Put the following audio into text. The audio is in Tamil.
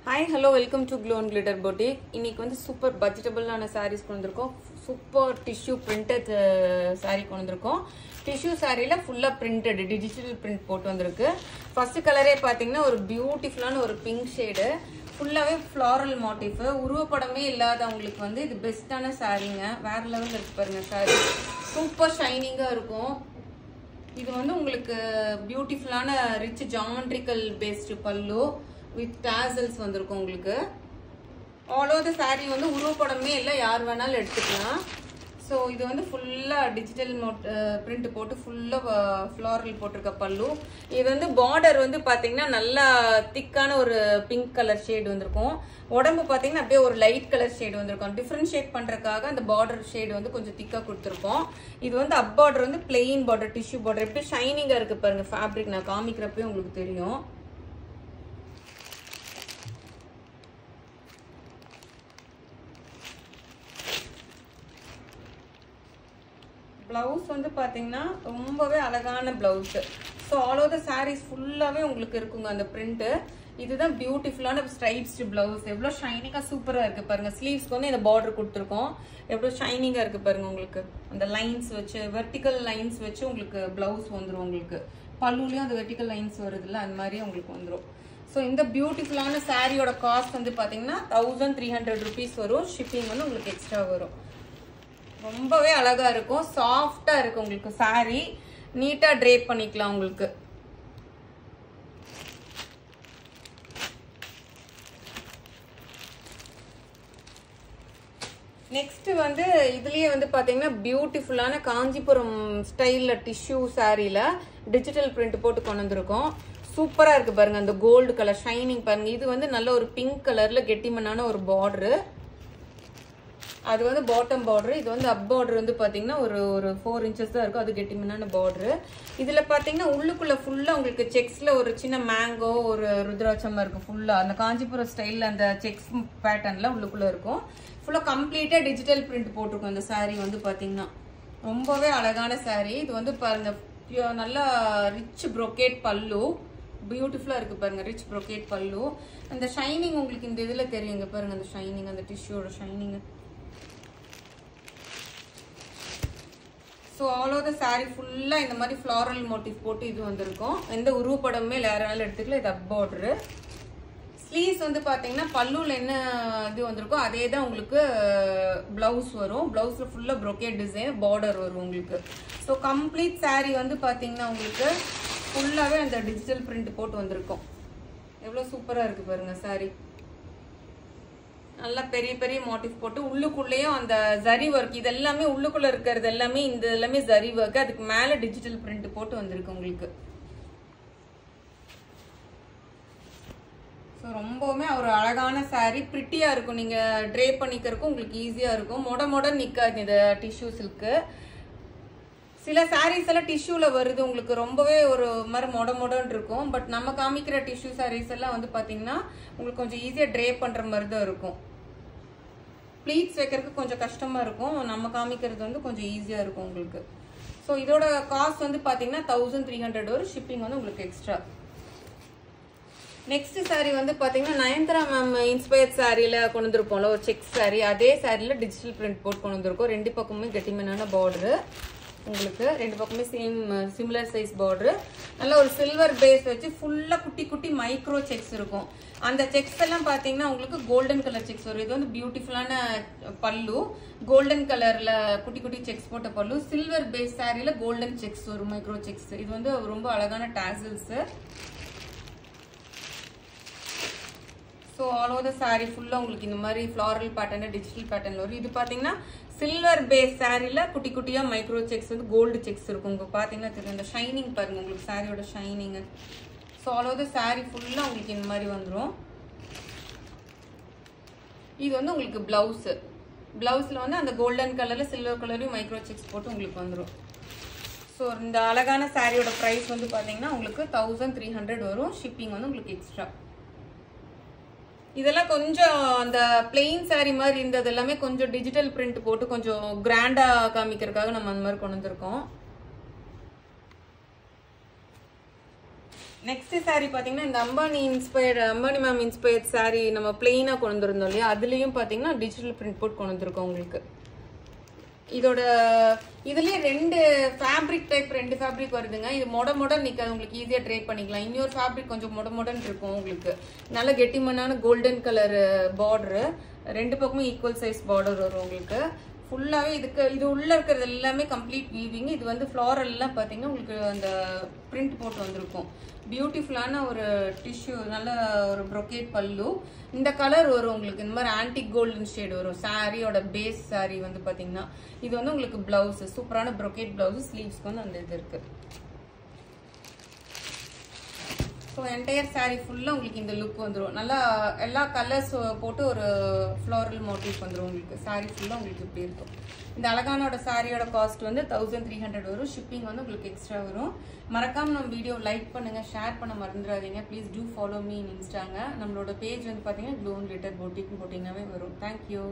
Hi, hello, welcome to Glow and Glitter Boutique. இன்னைக்கு வந்து சூப்பர் பட்ஜெட்டபிளான sarees கொண்டு வந்திருக்கோம். சூப்பர் டிஷ்யூ பிரிண்டட் saree கொண்டு வந்திருக்கோம். டிஷ்யூ சாரியில ஃபுல்லா பிரிண்டட் டிஜிட்டல் பிரிண்ட் போட்டு வந்திருக்கு. ஃபர்ஸ்ட் கலரே பாத்தீங்கன்னா ஒரு பியூட்டிஃபுல்லான ஒரு பிங்க் ஷேடு, ஃபுல்லாவே ஃப்ளாரல் மோட்டிவ், உருவப்படமே இல்லாதவங்களுக்கு வந்து இது பெஸ்டான சாரீங்க. வேற லெவல்ல இருக்கு பாருங்க சாரி. சூப்பர் ஷைனிங்கா இருக்கும். இது வந்து உங்களுக்கு பியூட்டிஃபுல்லான ரிச் ஜாமெட்ரிக்கல் பேஸ்டு பல்லு வித் டாசல்ஸ் வந்திருக்கும் உங்களுக்கு. ஆல் ஓவர் தி saree வந்து உருவப்படமே இல்லை, யார் வேணாலும் எடுத்துக்கலாம். ஸோ இது வந்து ஃபுல்லாக டிஜிட்டல் பிரிண்ட் போட்டு ஃபுல்லாக ஃப்ளாரல் போட்டிருக்க பல்லு. இது வந்து பார்டர் வந்து பார்த்தீங்கன்னா நல்லா திக்கான ஒரு பிங்க் கலர் ஷேடு வந்திருக்கும். உடம்பு பார்த்தீங்கன்னா அப்படியே ஒரு லைட் கலர் ஷேடு வந்திருக்கும். டிஃப்ரென்ஷியேட் பண்ணுறதுக்காக அந்த பார்டர் ஷேடு வந்து கொஞ்சம் திக்காக கொடுத்துருக்கோம். இது வந்து அப் பார்டர் வந்து பிளெயின் பார்டர், டிஷ்யூ பார்டர், எப்படி ஷைனிங்காக இருக்குது பாருங்கள். ஃபேப்ரிக் நான் காமிக்கிறப்பே உங்களுக்கு தெரியும். பிளவுஸ் வந்து பாத்தீங்கன்னா ரொம்பவே அழகான blouse. So all over the saris ஃபுல்லாவே உங்களுக்கு இருக்குங்க அந்த பிரிண்ட். இதுதான் பியூட்டிஃபுல்லான ஸ்ட்ரைப்ஸ்ட் பிளவுஸ். எவ்வளோ ஷைனிங்கா சூப்பரா இருக்கு பாருங்க. ஸ்லீவ்ஸ்க்கு வந்து இந்த பார்டர் கொடுத்துருக்கோம். எவ்வளோ ஷைனிங்கா இருக்கு பாருங்க. உங்களுக்கு அந்த லைன்ஸ் வச்சு வெர்டிக்கல் லைன்ஸ் வச்சு உங்களுக்கு பிளவுஸ் வந்துடும். உங்களுக்கு பல்லுலயும் அந்த வெர்டிக்கல் லைன்ஸ் வருதுல்ல, அந்த மாதிரி உங்களுக்கு வந்துடும். ஸோ இந்த பியூட்டிஃபுல்லான சாரியோட காஸ்ட் வந்து பாத்தீங்கன்னா 1300 rupees வரும். ஷிப்பிங் வந்து உங்களுக்கு எக்ஸ்ட்ரா வரும். ரொம்பவே அழகா இருக்கும், சாஃப்டா இருக்கு உங்களுக்கு. சாரி நீட்டா ட்ரேப் பண்ணிக்கலாம் உங்களுக்கு. நெக்ஸ்ட் வந்து இதுலயே வந்து பாத்தீங்கன்னா பியூட்டிஃபுல்லான காஞ்சிபுரம் ஸ்டைல்ல டிஷ்யூ சாரியில டிஜிட்டல் பிரிண்ட் போட்டு கொண்டு வந்திருக்கோம். சூப்பரா இருக்கு பாருங்க. அந்த கோல்டு கலர் ஷைனிங் பாருங்க. இது வந்து நல்ல ஒரு பிங்க் கலர்ல கெட்டிமனான ஒரு பார்டரு. அது வந்து பாட்டம் பார்டர். இது வந்து அப் பார்டர் வந்து பாத்தீங்கன்னா ஒரு 4 inches தான் இருக்கும். அது கெட்டிமனான பார்டர். இதுல பாத்தீங்கன்னா உள்ளுக்குள்ள ஃபுல்லா உங்களுக்கு செக்ஸ்ல ஒரு சின்ன மேங்கோ, ஒரு ருத்ராட்சமா இருக்கும். ஃபுல்லா அந்த காஞ்சிபுரம் ஸ்டைல்ல அந்த செக்ஸ் பேட்டர்ன்ல உள்ளுக்குள்ள இருக்கும். ஃபுல்லா கம்ப்ளீட்டா டிஜிட்டல் பிரிண்ட் போட்டிருக்கும். இந்த சாரீ வந்து பாத்தீங்கன்னா ரொம்பவே அழகான சாரீ. இது வந்து பாருங்க நல்லா ரிச் ப்ரோகேட் பல்லு, பியூட்டிஃபுல்லா இருக்கு பாருங்க. ரிச் ப்ரோகேட் பல்லு. அந்த ஷைனிங் உங்களுக்கு இந்த இதுல தெரியுங்க பாருங்க. அந்த ஷைனிங், அந்த டிஷ்யூட shining. So all over the sari ஃபுல்லாக இந்த மாதிரி ஃப்ளாரல் மோட்டிவ் போட்டு இது வந்திருக்கும். எந்த உருவப்படமே வேறனாலும் எடுத்துக்கல. இது அப் பார்டரு. ஸ்லீவ்ஸ் வந்து பார்த்தீங்கன்னா பல்லுவில் என்ன இது வந்திருக்கோ அதே தான் உங்களுக்கு பிளவுஸ் வரும். பிளவுஸில் ஃபுல்லாக ப்ரோகேட் டிசைன் பார்டர் வரும் உங்களுக்கு. ஸோ கம்ப்ளீட் சாரீ வந்து பார்த்தீங்கன்னா உங்களுக்கு ஃபுல்லாகவே அந்த டிஜிட்டல் பிரிண்ட் போட்டு வந்திருக்கும். எவ்வளோ சூப்பராக இருக்குது பாருங்க சாரீ. நல்லா பெரிய பெரிய மோட்டிவ் போட்டு உள்ளுக்குள்ளேயும் அந்த ஜரி ஒர்க், இது எல்லாமே உள்ளுக்குள்ள இருக்கிறது எல்லாமே இந்த எல்லாமே ஜரி ஒர்க். அதுக்கு மேல டிஜிட்டல் பிரிண்ட் போட்டு வந்திருக்கு உங்களுக்கு. ஸோ ரொம்பவுமே ஒரு அழகான சாரீ, பிரிட்டியா இருக்கும். நீங்க ட்ரே பண்ணிக்கிறதுக்கும் உங்களுக்கு ஈஸியா இருக்கும். மொட நிக்காது இந்த டிஷ்யூ சில்க்கு. சில சாரீஸ் எல்லாம் டிஷ்யூல வருது உங்களுக்கு, ரொம்பவே ஒரு மாதிரி மொடன்னு இருக்கும். பட் நம்ம காமிக்கிற டிஷ்யூ சாரீஸ் எல்லாம் வந்து பாத்தீங்கன்னா உங்களுக்கு கொஞ்சம் ஈஸியா ட்ரே பண்ற மாதிரி தான் இருக்கும். ப்ளீட்ஸ் வைக்கிறதுக்கு கொஞ்சம் கஷ்டமா இருக்கும். நம்ம காமிக்கிறது வந்து கொஞ்சம் ஈஸியா இருக்கும் உங்களுக்கு. ஸோ இதோட காஸ்ட் வந்து பாத்தீங்கன்னா 1300 வரும். ஷிப்பிங் வந்து உங்களுக்கு எக்ஸ்ட்ரா. நெக்ஸ்ட் சாரீ வந்து பாத்தீங்கன்னா நயன்தாரா மேம் இன்ஸ்பயர்ட் சாரியில கொண்டு வந்திருப்போம்ல ஒரு செக் சாரீ. அதே சாரியில டிஜிட்டல் பிரிண்ட் போட்டு கொண்டு வந்திருக்கோம். ரெண்டு பக்கமுமே கெட்டிமனான பார்டரு உங்களுக்கு. ரெண்டு பக்கமே சிமிலர் சைஸ் பார்டர். நல்ல ஒரு சில்வர் பேஸ் வச்சு ஃபுல்லா குட்டி குட்டி மைக்ரோ செக்ஸ் இருக்கும். அந்த செக்ஸ் எல்லாம் பாத்தீங்கன்னா உங்களுக்கு கோல்டன் கலர் செக்ஸ் வரும். இது வந்து பியூட்டிஃபுல்லான பல்லு, கோல்டன் கலர்ல குட்டி குட்டி செக்ஸ் போட்ட பல்லு. சில்வர் பேஸ் சாரியில கோல்டன் செக்ஸ் வரும், மைக்ரோ செக்ஸ். இது வந்து ரொம்ப அழகான tassels. So all over the sari ஃபுல்லா உங்களுக்கு இந்த மாதிரி ஃப்ளாரல் பேட்டர்ன், டிஜிட்டல் பேட்டர்ன் வரும். இது பாத்தீங்கன்னா சில்வர் பேஸ் சாரில குட்டி குட்டியா மைக்ரோ செக்ஸ் வந்து கோல்டு செக்ஸ் இருக்கும். உங்களுக்கு பாத்தீங்கன்னா தெரியும் இந்த ஷைனிங் பாருங்க உங்களுக்கு சாரியோட shining. So all over the sari ஃபுல்லா உங்களுக்கு இந்த மாதிரி வந்துடும். இது வந்து உங்களுக்கு பிளவுஸ். பிளவுஸ்ல வந்து அந்த கோல்டன் கலர்ல சில்வர் கலரையும் மைக்ரோ செக்ஸ் போட்டு உங்களுக்கு வந்துடும். ஸோ இந்த அழகான சாரியோட பிரைஸ் வந்து பாத்தீங்கன்னா உங்களுக்கு 1300 வரும். ஷிப்பிங் வந்து உங்களுக்கு எக்ஸ்ட்ரா. இதெல்லாம் கொஞ்சம் அந்த பிளெயின் சாரி மாதிரி இருந்தது எல்லாமே கொஞ்சம் டிஜிட்டல் பிரிண்ட் போட்டு கொஞ்சம் கிராண்டா காமிக்கிறதுக்காக நம்ம அந்த மாதிரி கொண்டு வந்திருக்கோம். நெக்ஸ்ட் சாரி பாத்தீங்கன்னா இந்த அம்பானி மேம் இன்ஸ்பயர்ட் சாரி நம்ம பிளெயினா கொண்டு வந்திருந்தோம் இல்லையா, அதுலயும் பாத்தீங்கன்னா டிஜிட்டல் பிரிண்ட் போட்டு கொண்டு வந்திருக்கோம் உங்களுக்கு. இதோட இதுலயே ரெண்டு ஃபேப்ரிக் டைப், ரெண்டு ஃபேப்ரிக் வருதுங்க. இது மொட நிக்காது, உங்களுக்கு ஈஸியா ட்ரை பண்ணிக்கலாம். இன்னொரு ஃபேப்ரிக் கொஞ்சம் மொடன்னு இருக்கும் உங்களுக்கு. நல்ல கெட்டிமனான கோல்டன் கலர் பார்டர், ரெண்டு பக்கமும் ஈக்குவல் சைஸ் பார்டர் வரும் உங்களுக்கு. ஃபுல்லாவே இது உள்ள இருக்கிறது எல்லாமே கம்ப்ளீட் வீவிங். இது வந்து ஃப்ளாரல் எல்லாம் பாத்தீங்கன்னா உங்களுக்கு அந்த பிரிண்ட் போட்டு வந்திருக்கும். பியூட்டிஃபுல்லான ஒரு டிஷ்யூ, நல்ல ஒரு ப்ரொக்கேட் பல்லு. இந்த கலர் வரும் உங்களுக்கு, இந்த மாதிரி ஆன்டிக் கோல்டன் ஷேட் வரும். சாரியோட பேஸ் சாரி வந்து பாத்தீங்கன்னா இது வந்து உங்களுக்கு பிளவுஸ், சூப்பரான ப்ரொக்கேட் பிளவுஸ். ஸ்லீவ்ஸ்க்கு வந்து அந்த இது இருக்கு. ஸோ என்டையர் சாரி ஃபுல்லாக உங்களுக்கு இந்த லுக் வந்துடும். நல்லா எல்லா கலர்ஸ் போட்டு ஒரு ஃப்ளோரல் மோட்டிவ் வந்துடும் உங்களுக்கு. சாரி ஃபுல்லாக உங்களுக்கு இப்படி இருக்கும். இந்த அழகானோட சாரியோட காஸ்ட் வந்து 1300 வரும். ஷிப்பிங் வந்து உங்களுக்கு எக்ஸ்ட்ரா வரும். மறக்காம நம்ம வீடியோ லைக் பண்ணுங்க, ஷேர் பண்ண மறந்துடாதீங்க. Please do follow me in இன்ஸ்டாங்க. நம்மளோட பேஜ் வந்து பார்த்தீங்கன்னா க்ளோ அண்ட் glitter boutique போட்டிங்கனாவே வரும். தேங்க்யூ.